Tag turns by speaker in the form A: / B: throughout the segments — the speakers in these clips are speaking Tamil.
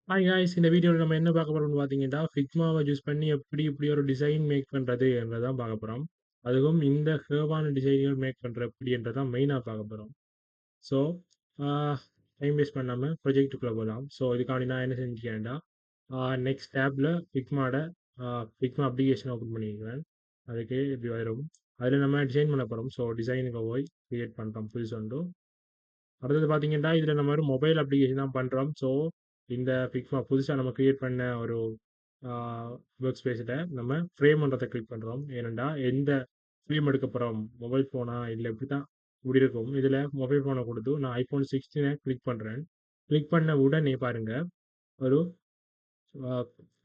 A: ஹாய் காய்ஸ், இந்த வீடியோவில் நம்ம என்ன பார்க்க போறோம்னு பார்த்தீங்கன்னா, ஃபிக்மாவை யூஸ் பண்ணி எப்படி இப்படி ஒரு டிசைன் மேக் பண்ணுறது என்றதான் பார்க்க போகிறோம். அதுவும் இந்த ஹேவான டிசைன்கள் மேக் பண்ணுற எப்படின்றதான் மெயினாக பார்க்க போகிறோம். ஸோ டைம் வேஸ்ட் பண்ணாமல் ப்ரொஜெக்ட்டுக்குள்ளே போகலாம். ஸோ இதுக்காண்டி நான் என்ன செஞ்சுக்கேன்டா, நெக்ஸ்ட் டேப்பில் ஃபிக்மா அப்ளிகேஷன் ஓப்பன் பண்ணிக்கிறேன். அதுக்கு இப்படி வரும். அதில் நம்ம டிசைன் பண்ண போகிறோம். ஸோ டிசைனுக்கு போய் கிரியேட் பண்ணுறோம் புதுசு ஒன்று. அடுத்தது பார்த்தீங்கன்னா, இதில் நம்ம ஒரு மொபைல் அப்ளிகேஷன் தான் பண்ணுறோம். ஸோ இந்த ஃபிக்மா புதுசாக நம்ம கிரியேட் பண்ண ஒரு ஒர்க் ஸ்பேஸில் நம்ம ஃப்ரேம் பண்ணுறதை கிளிக் பண்ணுறோம். ஏனெண்டா எந்த ஃப்ரேம் எடுக்க போகிறோம், மொபைல் ஃபோனா இல்லை இப்படி தான் இப்படி இருக்கும். இதில் மொபைல் ஃபோனை கொடுத்து நான் ஐஃபோன் 16 கிளிக் பண்ணுறேன். கிளிக் பண்ண உடனே பாருங்க ஒரு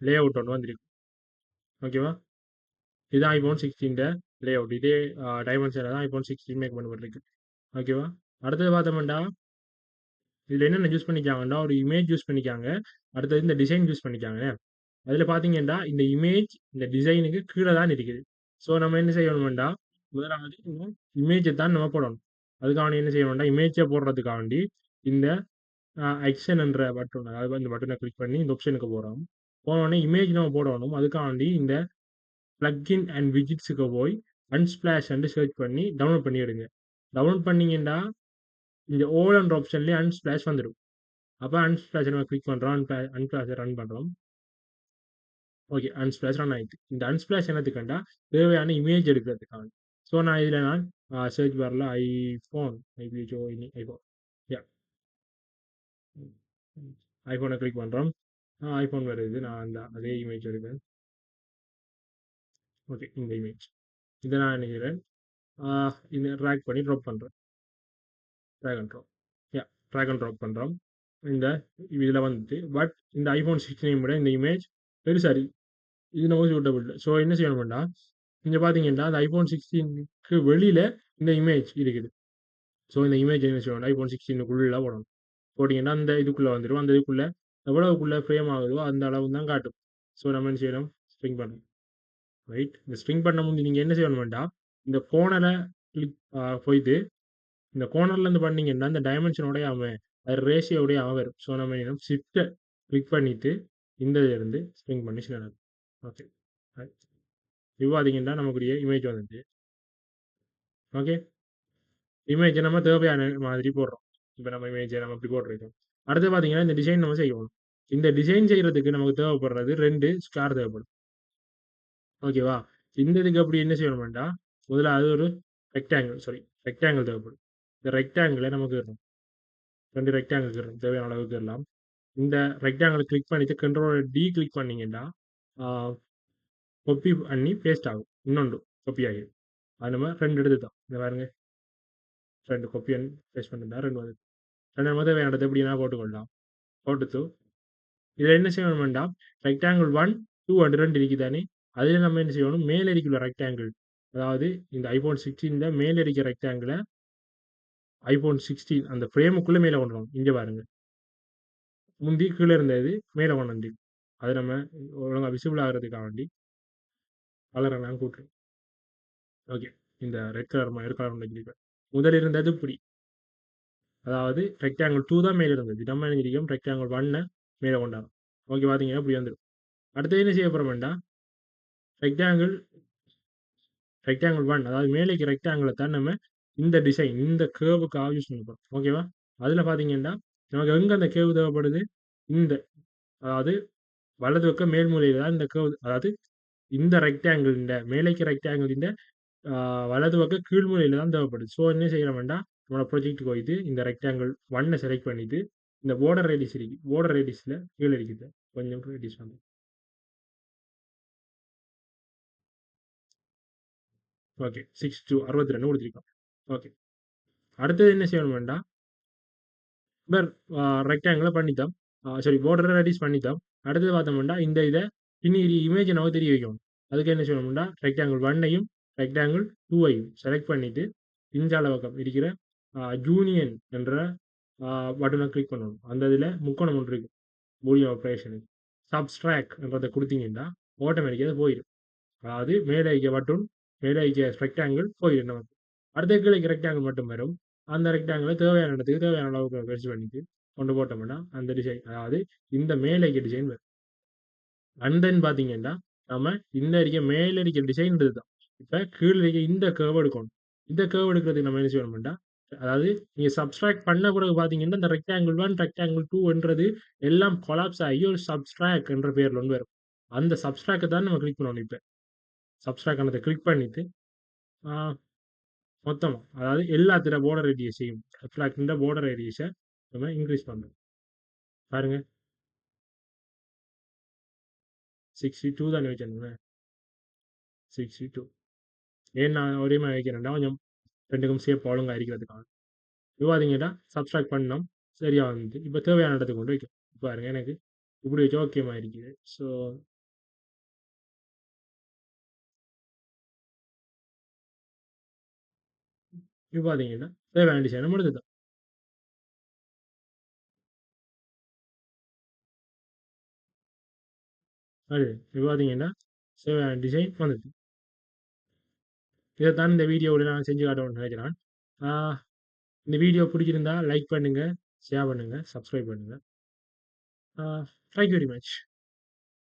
A: லே அவுட் ஒன்று வந்துருக்கு. ஓகேவா? இது ஐஃபோன் 16 லே அவுட். இதே டைமென்ஷனில் தான் ஐஃபோன் 16 மேக் பண்ணப்பட்டிருக்கு. ஓகேவா? அடுத்தது பார்த்தோம்னா இதில் என்னென்ன யூஸ் பண்ணிக்காங்கன்னா ஒரு இமேஜ் யூஸ் பண்ணிக்காங்க. அடுத்தது இந்த டிசைன் யூஸ் பண்ணிக்காங்க. அதில் பார்த்தீங்கன்னா இந்த இமேஜ் இந்த டிசைனுக்கு கீழே தான் இருக்குது. ஸோ நம்ம என்ன செய்யணும்டா, முதலாவது இந்த இமேஜை தான் நம்ம போடணும். அதுக்காக என்ன செய்யணும்டா, இமேஜை போடுறதுக்காண்டி இந்த ஆக்ஷன் என்ற பட்டன், அதாவது இந்த பட்டனை கிளிக் பண்ணி இந்த ஆப்ஷனுக்கு போகிறோம். போனோடனே இமேஜ் நம்ம போடணும். அதுக்காண்டி இந்த பிளக்இன் அண்ட் விஜிட்ஸுக்கு போய் அன்ஸ்பிளாஷ் சர்ச் பண்ணி டவுன்லோட் பண்ணி எடுங்க. டவுன்லோட் பண்ணீங்கன்னா இந்த ஓல் என்ற ஆப்ஷன்லேயே அன்ஸ்பிளாஷ் வந்துடும். அப்போ அன்ஸ்பிளாஷ் நம்ம கிளிக் பண்ணுறோம். அன்ஸ்பிளாஷை ரன் பண்ணுறோம். ஓகே, அன்ஸ்பிளாஷ் ரன் ஆயிடுச்சு. இந்த அன்ஸ்பிளாஷ் என்னத்துக்குண்டா தேவையான இமேஜ் எடுக்கிறதுக்காக. ஸோ நான் இதில் நான் சர்ச் பாரில் ஐஃபோன் ஐஃபோன் யா ஐஃபோனை கிளிக் பண்ணுறோம். ஐஃபோன் வருது. நான் அந்த அதே இமேஜ் எடுக்கிறேன். ஓகே, இந்த இமேஜ் இதை நான் நினைக்கிறேன். இந்த ட்ராக் பண்ணி ட்ராப் பண்ணுறேன். Drag and drop. Yeah, drag and drop பண்ணுறோம். இந்த இதில் வந்துட்டு பட் இந்த ஐஃபோன் 16 விட இந்த இமேஜ் பெருசாரி இது நம்ம சூட்டபிள். ஸோ என்ன செய்யணும்னா, இங்கே பார்த்தீங்கன்னா அந்த ஐஃபோன் 16க்கு வெளியில் இந்த இமேஜ் இருக்குது. ஸோ இந்த இமேஜ் என்ன செய்யணும், ஐஃபோன் 16க்குள்ளே போடணும். போட்டிங்கன்னா அந்த இதுக்குள்ளே வந்துடும். அந்த இதுக்குள்ளே எவ்வளவுக்குள்ளே ஃப்ரேம் ஆகுதோ அந்த அளவு தான் காட்டும். ஸோ நம்ம என்ன செய்யணும், ஸ்ட்ரிங் பண்ணணும். ரைட், இந்த ஸ்ட்ரிங் பண்ண முந்தி நீங்கள் என்ன செய்யணும்டா, இந்த கோனரை கிளிக் போயிட்டு இந்த கோனர்லேருந்து பண்ணீங்கன்னா இந்த டைமென்ஷனோடய அவன் அது ரேஷியோடைய அவன் வரும். ஸோ நம்ம என்ன ஷிஃப்ட்டை கிளிக் பண்ணிவிட்டு இந்த இருந்து ஸ்ட்ரிங் பண்ணி செய்யணும். ஓகே, விவாதிங்கன்னா நமக்குரிய இமேஜ் வந்துட்டு. ஓகே, இமேஜை நம்ம தேவையான மாதிரி போடுறோம். இப்போ நம்ம இமேஜை நம்ம இப்படி போட்டிருக்கோம். அடுத்து பார்த்தீங்கன்னா இந்த டிசைன் நம்ம செய்யணும். இந்த டிசைன் செய்யறதுக்கு நமக்கு தேவைப்படுறது 2 ஸ்டார் தேவைப்படும். ஓகேவா? இந்த இதுக்கு அப்படி என்ன செய்யணும்டா, முதல்ல அது ஒரு ரெக்டாங்கிள் தேவைப்படும். இந்த ரெக்டாங்கிளை நமக்கு இருக்கணும். 2 ரெக்டாங்கிள் இருக்கணும். தேவையான அளவுக்கு எல்லாம் இந்த ரெக்டாங்கிளை கிளிக் பண்ணிட்டு கண்ட்ரோல் டி கிளிக் பண்ணீங்கன்னா கொப்பி பண்ணி பேஸ்ட் ஆகும். இன்னொன்று கொப்பி ஆகிடும். அது நம்ம 2 எடுத்து தான் இந்த பாருங்க, 2 கொப்பி அண்ட் பேஸ்ட் பண்ணிருந்தா 2 வந்து 2 நம்ம தேவையான இடத்த எப்படின்னா போட்டுக்கொள்ளலாம். போட்டுட்டு இதில் என்ன செய்யணும் வேண்டாம், ரெக்டாங்கிள் 1 2 அண்ட் 2 இருக்குதானே, அதில் நம்ம என்ன செய்யணும், மேலே இருக்கிற ரெக்டாங்கிள், அதாவது இந்த ஐஃபோன் 16 மேலே இருக்கிற ரெக்டாங்கிளை ஐஃபோன் 16 அந்த ஃப்ரேமுக்குள்ளே மேலே கொண்டு வரணும். இங்கே பாருங்க, முந்தி கீழே இருந்தது மேலே கொண்டு வந்து அதை நம்ம ஒழுங்காக விசிபிள் ஆகிறதுக்காக வேண்டி கலரை நான் கூட்டுறேன். ஓகே, இந்த ரெட் கலர் கலர் முதல் இருந்தது இப்படி, அதாவது ரெக்டாங்கிள் 2 தான் மேலே இருந்தது. நம்ம என்ன ரெக்டாங்கிள் 1 மேலே கொண்டாடும். ஓகே, பார்த்தீங்கன்னா இப்படி வந்துடும். அடுத்து என்ன செய்ய போகிறோம்டா, ரெக்டாங்கிள் ரெக்டாங்கிள் 1 அதாவது மேலேக்கு ரெக்டாங்கிளை தான் நம்ம இந்த டிசைன் இந்த கேர்வுக்காக யூஸ் பண்ண போகிறோம். ஓகேவா? அதில் பார்த்தீங்கன்னா நமக்கு எங்கே அந்த கேர்வு தேவைப்படுது, இந்த அதாவது வலது பக்கம் மேல் மூலையில் தான் இந்த கேர்வு, அதாவது இந்த ரெக்டாங்கிள் இந்த மேலேக்கு ரெக்டாங்கிள் இந்த வலது பக்கம் கீழ் மூலையில் தான் தேவைப்படுது. ஸோ என்ன செய்யணும்டா, நம்மளோட ப்ரொஜெக்ட்டுக்கு போயிட்டு இந்த ரெக்டாங்கிள் 1 செலக்ட் பண்ணிட்டு இந்த border radius இருக்கு, border radiusல கீழே இருக்குது கொஞ்சம் ரேடியஸ் வந்து. ஓகே, 6 to 62 கொடுத்துருக்கோம். ஓகே, அடுத்தது என்ன செய்யணும் வேண்டாம், வேறு ரெக்டாங்கிளை பண்ணித்தோம். சாரி, border radius பண்ணித்தோம். அடுத்தது பார்த்தோம்னா இந்த இதை இனி இமேஜை நம்ம தெரிய வைக்கணும். அதுக்கு என்ன செய்யணும்னா, ரெக்டாங்கிள் 1ஐயும் ரெக்டாங்கிள் 2ஐயும் செலக்ட் பண்ணிட்டு இஞ்சால பக்கம் இருக்கிற யூனியன் என்ற பட்டனை கிளிக் பண்ணணும். அந்த இதில் முக்கோணம் ஒன்று இருக்கு பூலியன் ஆப்ரேஷனுக்கு. சப்ஸ்ட்ராக்ட் என்றதை கொடுத்தீங்கன்னா ஆட்டோமேட்டிக்காக போயிடும். அதாவது மேலே இருக்க பட்டன் மேலே இருக்க ரெக்டாங்கிள் போயிடும் நமக்கு. அடுத்த கீழே ரெக்டாங்கிள் மட்டும் வரும். அந்த ரெக்டாங்கிளை தேவையான இடத்துக்கு தேவையான அளவுக்கு பெருசு பண்ணிட்டு கொண்டு போட்டோம்னா அந்த டிசைன் அதாவது இந்த மேலேக்கு டிசைன் வரும். அண்ட் தென் பார்த்தீங்கன்னா நம்ம இந்த இருக்க மேலே இருக்க டிசைன் இதுதான். இப்போ கீழே இருக்க இந்த கேர்வ் எடுக்கணும். இந்த கேர்வ் எடுக்கிறதுக்கு நம்ம என்ன செய்யணும்னா அதாவது நீங்க சப்ஸ்ட்ராக்ட் பண்ண பிறகு பார்த்தீங்கன்னா இந்த ரெக்டாங்கிள் 1 ரெக்டாங்கிள் 2ன்றது எல்லாம் கொலாப்ஸ் ஆகி ஒரு சப்ஸ்ட்ராக்ட் என்ற பேர்ல ஒன்று வரும். அந்த சப்ஸ்ட்ராக்டை தான் நம்ம கிளிக் பண்ணணும். இப்போ சப்ஸ்ட்ராக்ட் ஆனதை கிளிக் பண்ணிட்டு மொத்தமா அதாவது எல்லாத்திட பார்டர் ரேடியஸையும் சப்ஸ்ட்ராக்டின் பார்டர் ரேடியஸை நம்ம இன்க்ரீஸ் பண்ணுறோம். பாருங்க 62 தானே வச்சிருந்தேன். 62 ஏன் நான் ஒரே மாதிரி வைக்கிறேன்டா கொஞ்சம் ரெண்டுக்கும் சேப் ஒழுங்காக இருக்கிறதுக்காக. இப்போ பார்த்தீங்கன்னா சப்ஸ்ட்ராக்ட் பண்ணோம் சரியா வந்து இப்போ தேவையான இடத்துக்கு கொண்டு வைக்கும். பாருங்க எனக்கு இப்படி வச்சு ஓகேமா இருக்குது. ஸோ இப்போ பார்த்தீங்கன்னா தேவையான டிசைனை முடிஞ்சது. அது இப்போ பார்த்தீங்கன்னா தேவையான டிசைன் வந்துது. இதைத்தான் இந்த வீடியோவில் நான் செஞ்சு காட்டணும்னு நினைக்கிறேன். ஆஹ் இந்த வீடியோ பிடிச்சிருந்தா லைக் பண்ணுங்க, ஷேர் பண்ணுங்க, சப்ஸ்கிரைப் பண்ணுங்க. Thank you very much.